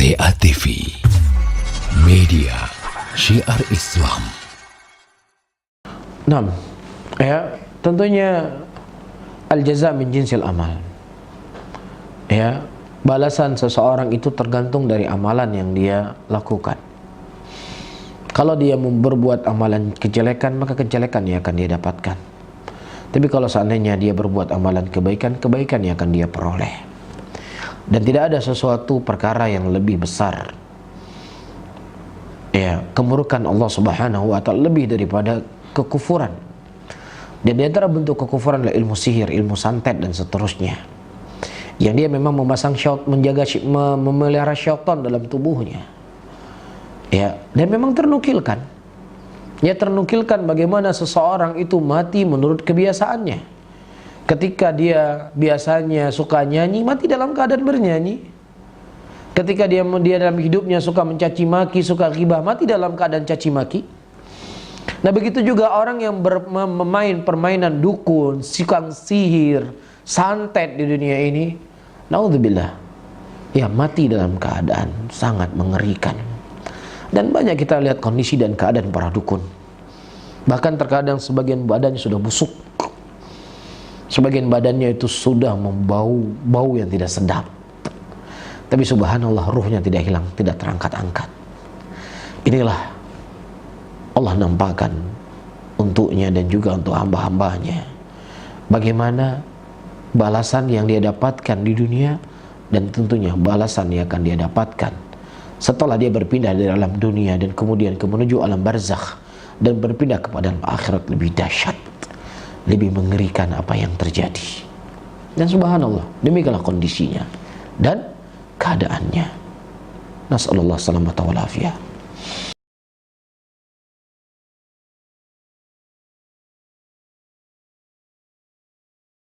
MTA TV, media syiar Islam. Nah, ya tentunya al-jaza min jinsil amal. Ya, balasan seseorang itu tergantung dari amalan yang dia lakukan. Kalau dia berbuat amalan kejelekan, maka kejelekan yang akan dia dapatkan. Tapi kalau seandainya dia berbuat amalan kebaikan, kebaikan yang akan dia peroleh. Dan tidak ada sesuatu perkara yang lebih besar, ya, kemurukan Allah Subhanahu wa ta'ala lebih daripada kekufuran. Dan di antara bentuk kekufuran adalah ilmu sihir, ilmu santet dan seterusnya, yang dia memang memasang memelihara syaitan dalam tubuhnya. Ya, dan memang ternukilkan. Ya, ternukilkan bagaimana seseorang itu mati menurut kebiasaannya. Ketika dia biasanya suka nyanyi, mati dalam keadaan bernyanyi. Ketika dia dalam hidupnya suka mencaci maki, suka ghibah, mati dalam keadaan caci maki. Nah, begitu juga orang yang memain permainan dukun, tukang sihir, santet di dunia ini, naudzubillah, ya mati dalam keadaan sangat mengerikan. Dan banyak kita lihat kondisi dan keadaan para dukun. Bahkan terkadang sebagian badannya sudah busuk, sebagian badannya itu sudah membau bau yang tidak sedap, tapi subhanallah ruhnya tidak hilang, tidak terangkat-angkat. Inilah Allah nampakkan untuknya dan juga untuk hamba-hambanya bagaimana balasan yang dia dapatkan di dunia, dan tentunya balasan yang akan dia dapatkan setelah dia berpindah dari alam dunia dan kemudian menuju alam barzakh dan berpindah kepada alam akhirat. Lebih dahsyat, lebih mengerikan apa yang terjadi. Dan subhanallah, demikianlah kondisinya dan keadaannya. Nasallallahu salamata wal afiyah.